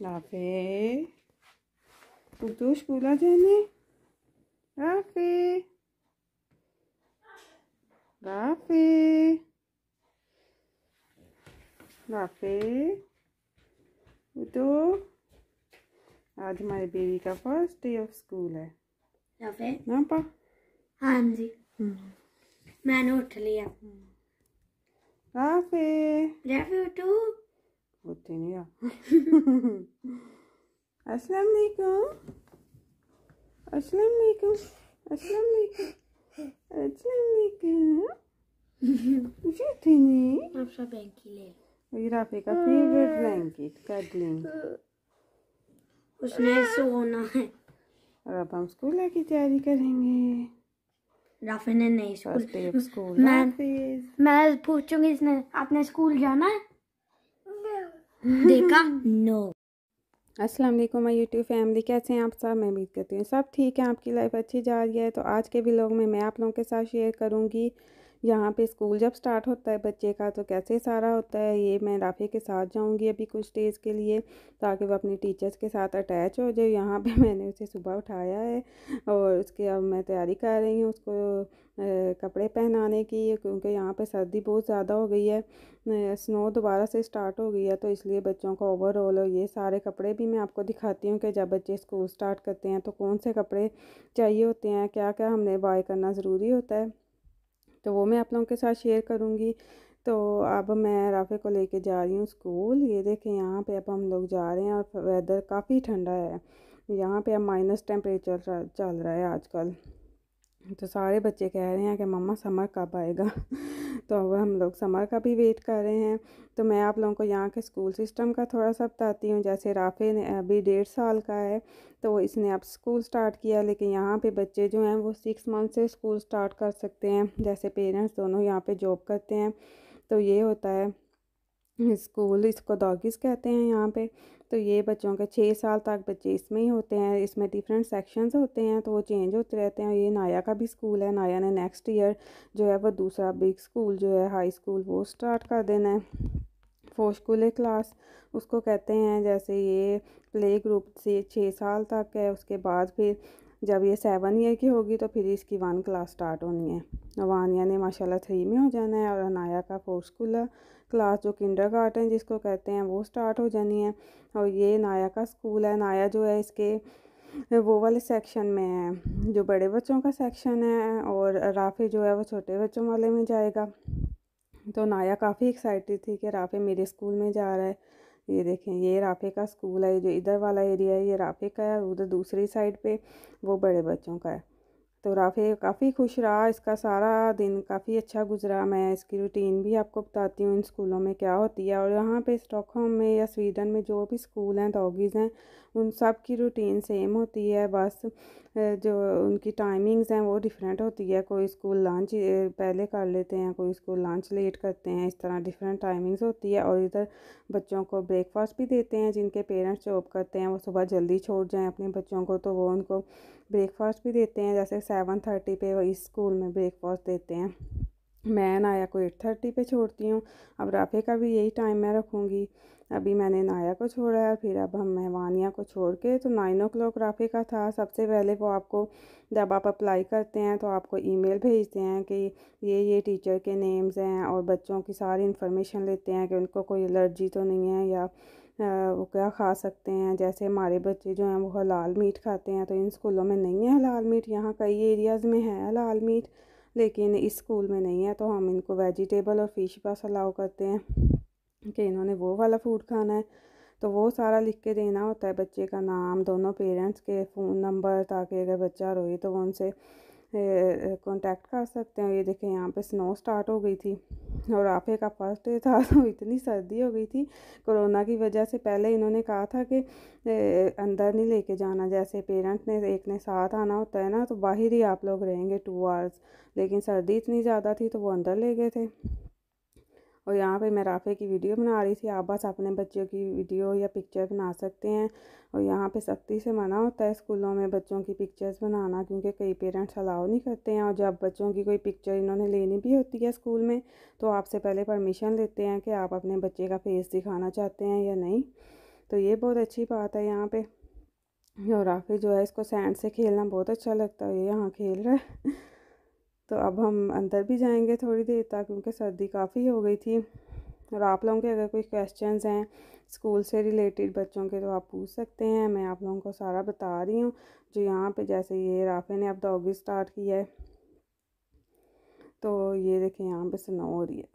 Rafe तू school आ जाने। Rafe Rafe Rafe तो आज हमारे बेबी का फर्स्ट डे ऑफ स्कूल है। राफे ना पा? हाँ जी मैंने उठ लिया। राफे राफे उठो। उठ नहीं रहा। अस्सलाम वालेकुम अस्सलाम वालेकुम अस्सलाम वालेकुम अस्सलाम वालेकुम। उठे नहीं। अब सब ब्लैंकेट ले। ये राफे का फेवरेट ब्लैंकेट कडलिंग। उसने सोना है। और अब हम स्कूल की तैयारी करेंगे। राफे ने नहीं फर्स्ट डे ऑफ स्कूल। मैं पूछूंगी इसने आपने स्कूल जाना है? देखा नो। अस्सलाम वालेकुम माय यूट्यूब फैमिली, कैसे हैं आप सब? मैं उम्मीद करती हूँ सब ठीक है, आपकी लाइफ अच्छी जा रही है। तो आज के व्लॉग में मैं आप लोगों के साथ शेयर करूँगी यहाँ पे स्कूल जब स्टार्ट होता है बच्चे का तो कैसे सारा होता है। ये मैं राफे के साथ जाऊँगी अभी कुछ डेज़ के लिए ताकि वो अपनी टीचर्स के साथ अटैच हो जाए। यहाँ पे मैंने उसे सुबह उठाया है और उसके अब मैं तैयारी कर रही हूँ उसको कपड़े पहनाने की, क्योंकि यहाँ पे सर्दी बहुत ज़्यादा हो गई है। स्नो दोबारा से स्टार्ट हो गई है तो इसलिए बच्चों का ओवरऑल और ये सारे कपड़े भी मैं आपको दिखाती हूँ कि जब बच्चे स्कूल स्टार्ट करते हैं तो कौन से कपड़े चाहिए होते हैं, क्या क्या हमने बाय करना ज़रूरी होता है, तो वो मैं आप लोगों के साथ शेयर करूँगी। तो अब मैं राफे को लेके जा रही हूँ स्कूल। ये देखें यहाँ पे अब हम लोग जा रहे हैं और वेदर काफ़ी ठंडा है। यहाँ पे अब माइनस टेम्परेचर चल रहा है आजकल। तो सारे बच्चे कह रहे हैं कि मम्मा समर कब आएगा। तो अब हम लोग समर का भी वेट कर रहे हैं। तो मैं आप लोगों को यहाँ के स्कूल सिस्टम का थोड़ा सा बताती हूँ। जैसे राफे ने अभी 1.5 साल का है तो इसने अब स्कूल स्टार्ट किया, लेकिन यहाँ पे बच्चे जो हैं वो 6 मंथ से स्कूल स्टार्ट कर सकते हैं। जैसे पेरेंट्स दोनों यहाँ पे जॉब करते हैं तो ये होता है स्कूल, इसको डॉगीज़ कहते हैं यहाँ पे। तो ये बच्चों के 6 साल तक बच्चे इसमें ही होते हैं। इसमें डिफरेंट सेक्शंस होते हैं तो वो चेंज होते रहते हैं। ये नाया का भी स्कूल है। नाया ने नेक्स्ट ईयर जो है वो दूसरा बिग स्कूल जो है हाई स्कूल वो स्टार्ट कर देना है। फोर क्लास उसको कहते हैं। जैसे ये प्ले ग्रुप से 6 साल तक है, उसके बाद फिर जब ये 7 ईयर की होगी तो फिर इसकी 1 क्लास स्टार्ट होनी है। वानिया ने माशाल्लाह 3 में हो जाना है और अनाया का 4 क्लास जो किंडरगार्टन जिसको कहते हैं वो स्टार्ट हो जानी है। और ये नाया का स्कूल है। नाया जो है इसके वो वाले सेक्शन में है जो बड़े बच्चों का सेक्शन है और राफे जो है वो छोटे बच्चों वाले में जाएगा। तो नाया काफ़ी एक्साइटेड थी कि राफे मेरे स्कूल में जा रहा है। ये देखें ये राफे का स्कूल है। जो इधर वाला एरिया है ये राफे का है, उधर दूसरी साइड पे वो बड़े बच्चों का है। तो राफे काफ़ी खुश रहा, इसका सारा दिन काफ़ी अच्छा गुजरा। मैं इसकी रूटीन भी आपको बताती हूँ इन स्कूलों में क्या होती है। और यहाँ पे स्टॉकहोम में या स्वीडन में जो भी स्कूल हैं डॉगीज़ हैं उन सब की रूटीन सेम होती है, बस जो उनकी टाइमिंग्स हैं वो डिफरेंट होती है। कोई स्कूल लंच पहले कर लेते हैं, कोई स्कूल लंच लेट करते हैं, इस तरह डिफरेंट टाइमिंग्स होती है। और इधर बच्चों को ब्रेकफास्ट भी देते हैं। जिनके पेरेंट्स जॉब करते हैं वो सुबह जल्दी छोड़ जाएं अपने बच्चों को तो वो उनको ब्रेकफास्ट भी देते हैं। जैसे 7:30 पे वो इस स्कूल में ब्रेकफास्ट देते हैं। मैं नाया को 8:30 पे छोड़ती हूँ। अब राफे का भी यही टाइम मैं रखूँगी। अभी मैंने नाया को छोड़ा है, फिर अब हम वानिया को छोड़ के तो 9 o'clock राफे का था। सबसे पहले वो आपको जब आप अप्लाई करते हैं तो आपको ईमेल भेजते हैं कि ये टीचर के नेम्स हैं और बच्चों की सारी इन्फॉर्मेशन लेते हैं कि उनको कोई एलर्जी तो नहीं है या वो क्या खा सकते हैं। जैसे हमारे बच्चे जो हैं वो हलाल मीट खाते हैं तो इन स्कूलों में नहीं है हलाल मीट। यहाँ कई एरियाज़ में है हलाल मीट लेकिन इस स्कूल में नहीं है। तो हम इनको वेजिटेबल और फ़िश बस अलाउ करते हैं कि इन्होंने वो वाला फूड खाना है। तो वो सारा लिख के देना होता है, बच्चे का नाम, दोनों पेरेंट्स के फ़ोन नंबर, ताकि अगर बच्चा रोए तो वो उनसे कांटेक्ट कर सकते हैं। ये देखें यहाँ पे स्नो स्टार्ट हो गई थी और राफे का फर्स्ट डे था तो इतनी सर्दी हो गई थी कोरोना की वजह से। पहले इन्होंने कहा था कि अंदर नहीं लेके जाना, जैसे पेरेंट्स ने एक ने साथ आना होता है ना तो बाहर ही आप लोग रहेंगे 2 आवर्स, लेकिन सर्दी इतनी ज़्यादा थी तो वो अंदर ले गए थे। और यहाँ पे मैं राफे की वीडियो बना रही थी। आप बस अपने बच्चों की वीडियो या पिक्चर बना सकते हैं। और यहाँ पे सख्ती से मना होता है स्कूलों में बच्चों की पिक्चर्स बनाना, क्योंकि कई पेरेंट्स अलाउ नहीं करते हैं। और जब बच्चों की कोई पिक्चर इन्होंने लेनी भी होती है स्कूल में तो आपसे पहले परमिशन लेते हैं कि आप अपने बच्चे का फेस दिखाना चाहते हैं या नहीं। तो ये बहुत अच्छी बात है यहाँ पे। और राफी जो है इसको सैंड से खेलना बहुत अच्छा लगता है, ये यहाँ खेल रहा है। तो अब हम अंदर भी जाएंगे थोड़ी देर तक, क्योंकि सर्दी काफ़ी हो गई थी। और आप लोगों के अगर कोई क्वेश्चंस हैं स्कूल से रिलेटेड बच्चों के, तो आप पूछ सकते हैं, मैं आप लोगों को सारा बता रही हूँ। जो यहाँ पे जैसे ये राफे ने अब डॉगी स्टार्ट किया है, तो ये देखें यहाँ पे स्नो हो रही है।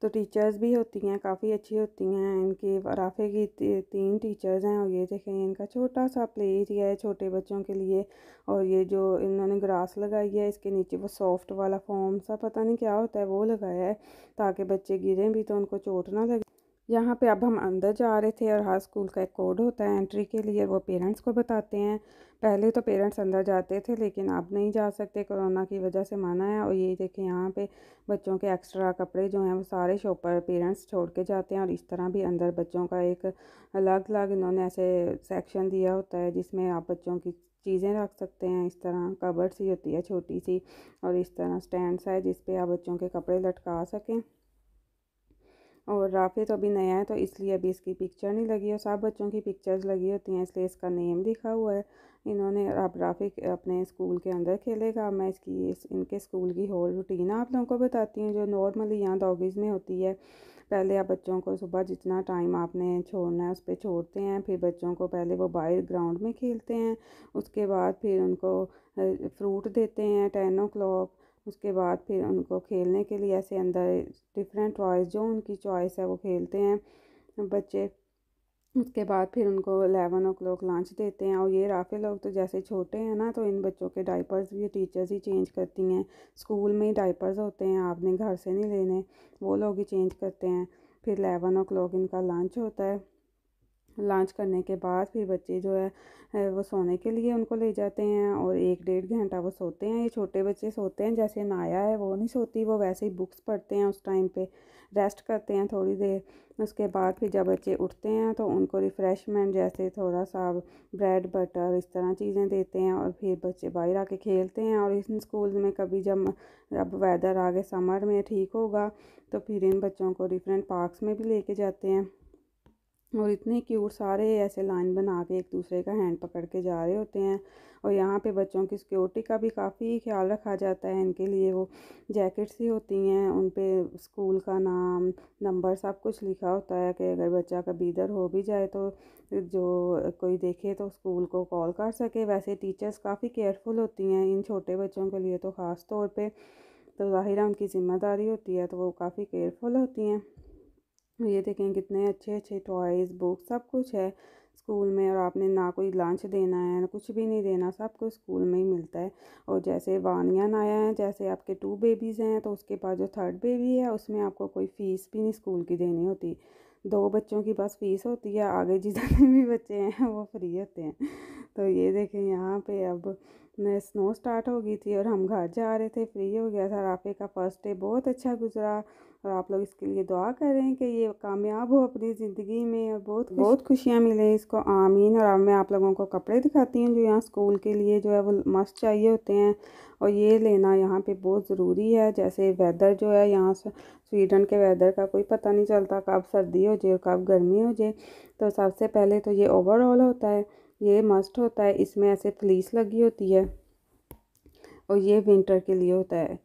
तो टीचर्स भी होती हैं, काफ़ी अच्छी होती हैं। इनकी राफे की 3 टीचर्स हैं। और ये देखें इनका छोटा सा प्ले एरिया है छोटे बच्चों के लिए। और ये जो इन्होंने ग्रास लगाई है, इसके नीचे वो सॉफ्ट वाला फोम सा पता नहीं क्या होता है वो लगाया है, ताकि बच्चे गिरें भी तो उनको चोट ना लगे। यहाँ पे अब हम अंदर जा रहे थे, और हर स्कूल का एक कोड होता है एंट्री के लिए, वो पेरेंट्स को बताते हैं। पहले तो पेरेंट्स अंदर जाते थे, लेकिन अब नहीं जा सकते, कोरोना की वजह से मना है। और ये देखें यहाँ पे बच्चों के एक्स्ट्रा कपड़े जो हैं वो सारे शॉप पर पेरेंट्स छोड़ के जाते हैं। और इस तरह भी अंदर बच्चों का एक अलग अलग इन्होंने ऐसे सेक्शन दिया होता है, जिसमें आप बच्चों की चीज़ें रख सकते हैं। इस तरह कबर्ड सी होती है छोटी सी, और इस तरह स्टैंड्स है जिस पे आप बच्चों के कपड़े लटका सकें। और राफी तो अभी नया है, तो इसलिए अभी इसकी पिक्चर नहीं लगी, और सब बच्चों की पिक्चर्स लगी होती हैं, इसलिए इसका नेम लिखा हुआ है इन्होंने। अब राफी अपने स्कूल के अंदर खेलेगा। मैं इनके स्कूल की होल रूटीन आप लोगों को बताती हूँ, जो नॉर्मली यहाँ डॉगीज़ में होती है। पहले आप बच्चों को सुबह जितना टाइम आपने छोड़ना है उस पर छोड़ते हैं, फिर बच्चों को पहले वो बाहर ग्राउंड में खेलते हैं, उसके बाद फिर उनको फ्रूट देते हैं 10 o'clock। उसके बाद फिर उनको खेलने के लिए ऐसे अंदर डिफरेंट टॉयज़ जो उनकी चॉइस है वो खेलते हैं बच्चे। उसके बाद फिर उनको 11 o'clock लंच देते हैं। और ये राफे लोग तो जैसे छोटे हैं ना, तो इन बच्चों के डाइपर्स भी टीचर्स ही चेंज करती हैं। स्कूल में ही डाइपर्स होते हैं, आपने घर से नहीं लेने, वो लोग ही चेंज करते हैं। फिर 11 o'clock इनका लंच होता है। लंच करने के बाद फिर बच्चे जो है वो सोने के लिए उनको ले जाते हैं, और 1-1.5 घंटा वो सोते हैं। ये छोटे बच्चे सोते हैं, जैसे नाया है वो नहीं सोती, वो वैसे ही बुक्स पढ़ते हैं, उस टाइम पे रेस्ट करते हैं थोड़ी देर। उसके बाद फिर जब बच्चे उठते हैं तो उनको रिफ़्रेशमेंट जैसे थोड़ा सा ब्रेड बटर इस तरह चीज़ें देते हैं, और फिर बच्चे बाहर आके खेलते हैं। और इस स्कूल में कभी जब वेदर आगे समर में ठीक होगा, तो फिर इन बच्चों को डिफरेंट पार्क्स में भी लेके जाते हैं। और इतने क्यूट सारे ऐसे लाइन बना के एक दूसरे का हैंड पकड़ के जा रहे होते हैं। और यहाँ पे बच्चों की सिक्योरिटी का भी काफ़ी ख्याल रखा जाता है। इनके लिए वो जैकेट्स ही होती हैं, उन पे स्कूल का नाम, नंबर सब कुछ लिखा होता है, कि अगर बच्चा कभी इधर हो भी जाए तो जो कोई देखे तो स्कूल को कॉल कर सके। वैसे टीचर्स काफ़ी केयरफुल होती हैं इन छोटे बच्चों के लिए, तो ख़ास तौर पे तो ज़ाहिर है उनकी ज़िम्मेदारी होती है, तो वो काफ़ी केयरफुल होती हैं। ये देखें कितने अच्छे अच्छे टॉयज़, बुक सब कुछ है स्कूल में। और आपने ना कोई लंच देना है, ना कुछ भी नहीं देना, सब कुछ स्कूल में ही मिलता है। और जैसे वानियान आया है, जैसे आपके 2 बेबीज़ हैं, तो उसके बाद जो 3rd बेबी है उसमें आपको कोई फ़ीस भी नहीं स्कूल की देनी होती। 2 बच्चों की बस फ़ीस होती है, आगे जितने भी बच्चे हैं वो फ्री होते हैं। तो ये देखें यहाँ पे अब स्नो स्टार्ट हो गई थी, और हम घर जा रहे थे, फ्री हो गया था। राफे का फ़र्स्ट डे बहुत अच्छा गुजरा, और आप लोग इसके लिए दुआ करें कि ये कामयाब हो अपनी ज़िंदगी में, और बहुत खुशियाँ मिले इसको, आमीन। और अब मैं आप लोगों को कपड़े दिखाती हूँ जो यहाँ स्कूल के लिए जो है वो मस्ट चाहिए होते हैं, और ये लेना यहाँ पे बहुत ज़रूरी है। जैसे वेदर जो है यहाँ स्वीडन के वेदर का कोई पता नहीं चलता, कब सर्दी हो जाए कब गर्मी हो जाए। तो सबसे पहले तो ये ओवरऑल होता है, ये मस्ट होता है, इसमें ऐसे फ्लीस लगी होती है, और ये विंटर के लिए होता है।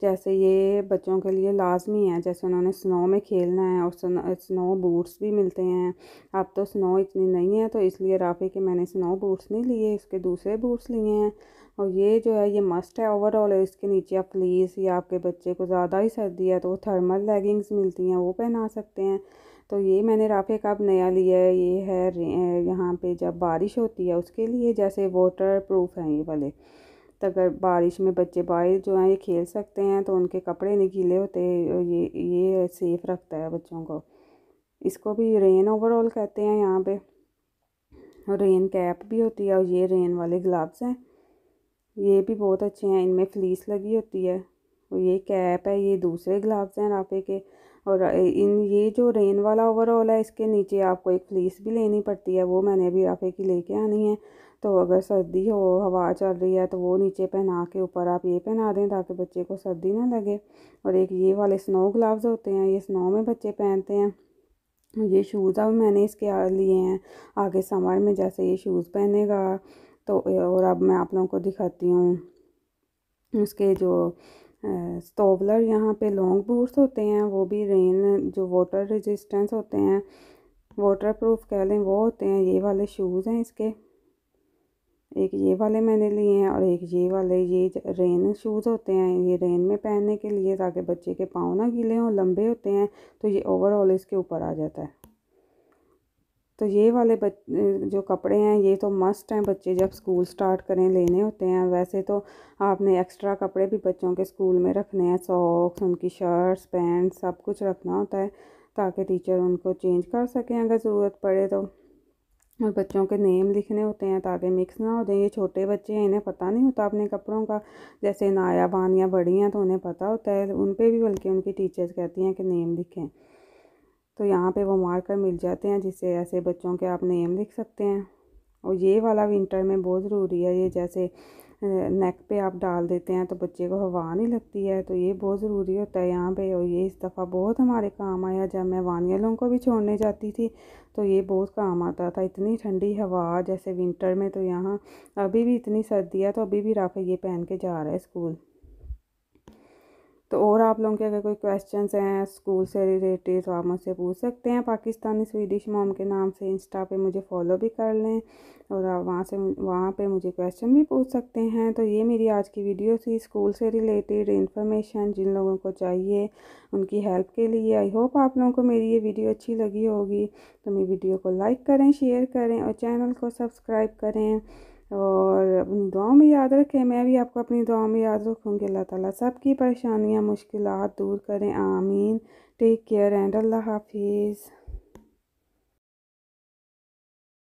जैसे ये बच्चों के लिए लाजमी है, जैसे उन्होंने स्नो में खेलना है, और स्नो बूट्स भी मिलते हैं। अब तो स्नो इतनी नहीं है, तो इसलिए राफी के मैंने स्नो बूट्स नहीं लिए, इसके दूसरे बूट्स लिए हैं। और ये जो है ये मस्ट है ओवरऑल है। इसके नीचे आप प्लीज़, या आपके बच्चे को ज़्यादा ही सर्दी है तो वो थर्मल लेगिंग्स मिलती हैं, वो पहना सकते हैं। तो ये मैंने राफे का अब नया लिया है, ये है यहाँ पे जब बारिश होती है उसके लिए, जैसे वाटर प्रूफ हैं ये वाले। तो अगर बारिश में बच्चे बाहर जो हैं ये खेल सकते हैं, तो उनके कपड़े नहीं गीले होते, ये सेफ़ रखता है बच्चों को। इसको भी रेन ओवरऑल कहते हैं यहाँ पे, और रेन कैप भी होती है। और ये रेन वाले ग्लव्स हैं, ये भी बहुत अच्छे हैं, इनमें फ्लीस लगी होती है। और ये कैप है, ये दूसरे ग्लव्स हैं राफे के। और ये जो रेन वाला ओवरऑल है, इसके नीचे आपको एक फ्लीस भी लेनी पड़ती है, वो मैंने अभी राफे की लेके आनी है। तो अगर सर्दी हो, हवा चल रही है, तो वो नीचे पहना के ऊपर आप ये पहना दें, ताकि बच्चे को सर्दी ना लगे। और एक ये वाले स्नो ग्लव्स होते हैं, ये स्नो में बच्चे पहनते हैं। ये शूज़ अब मैंने इसके लिए हैं, आगे समर में जैसे ये शूज़ पहनेगा। तो और अब मैं आप लोगों को दिखाती हूँ उसके जो स्टोवलर यहाँ पे लॉन्ग बूट्स होते हैं, वो भी रेन जो वाटर रेजिस्टेंस होते हैं, वाटर प्रूफ कह लें, वो होते हैं। ये वाले शूज़ हैं इसके, एक ये वाले मैंने लिए हैं और एक ये वाले। ये रेन शूज़ होते हैं, ये रेन में पहनने के लिए, ताकि बच्चे के पाँव ना गीले हों, लंबे होते हैं तो ये ओवरऑल इसके ऊपर आ जाता है। तो ये वाले जो कपड़े हैं ये तो मस्ट हैं, बच्चे जब स्कूल स्टार्ट करें लेने होते हैं। वैसे तो आपने एक्स्ट्रा कपड़े भी बच्चों के स्कूल में रखने हैं, सॉक्स, उनकी शर्ट्स, पैंट, सब कुछ रखना होता है, ताकि टीचर उनको चेंज कर सकें अगर ज़रूरत पड़े तो। और बच्चों के नेम लिखने होते हैं ताकि मिक्स ना हो जाए। ये छोटे बच्चे हैं, इन्हें पता नहीं होता अपने कपड़ों का, जैसे नाया बानिया बड़ी हैं तो उन्हें पता होता है, उन पे भी बल्कि उनकी टीचर्स कहती हैं कि नेम लिखें। तो यहाँ पे वो मार्कर मिल जाते हैं जिससे ऐसे बच्चों के आप नेम लिख सकते हैं। और ये वाला विंटर में बहुत ज़रूरी है, ये जैसे नेक पे आप डाल देते हैं तो बच्चे को हवा नहीं लगती है, तो ये बहुत ज़रूरी होता है यहाँ पे। और ये इस दफ़ा बहुत हमारे काम आया, जब मैं वानियलों को भी छोड़ने जाती थी तो ये बहुत काम आता था। इतनी ठंडी हवा जैसे विंटर में, तो यहाँ अभी भी इतनी सर्दी है तो अभी भी राफे ये पहन के जा रहा है स्कूल। तो और आप लोगों के अगर कोई क्वेश्चंस हैं स्कूल से रिलेटेड तो आप मुझसे पूछ सकते हैं। पाकिस्तानी स्वीडिश मॉम के नाम से इंस्टा पे मुझे फॉलो भी कर लें, और आप वहाँ पे मुझे क्वेश्चन भी पूछ सकते हैं। तो ये मेरी आज की वीडियो थी स्कूल से रिलेटेड इन्फॉर्मेशन, जिन लोगों को चाहिए उनकी हेल्प के लिए। आई होप आप लोगों को मेरी ये वीडियो अच्छी लगी होगी। तो मेरी वीडियो को लाइक करें, शेयर करें और चैनल को सब्सक्राइब करें, और अपनी दुआओं में याद रखें। मैं भी आपको अपनी दुआओं में याद रखूँगी। अल्लाह ताला सबकी परेशानियाँ मुश्किलात दूर करें, आमीन। टेक केयर एंड अल्लाह हाफिज़।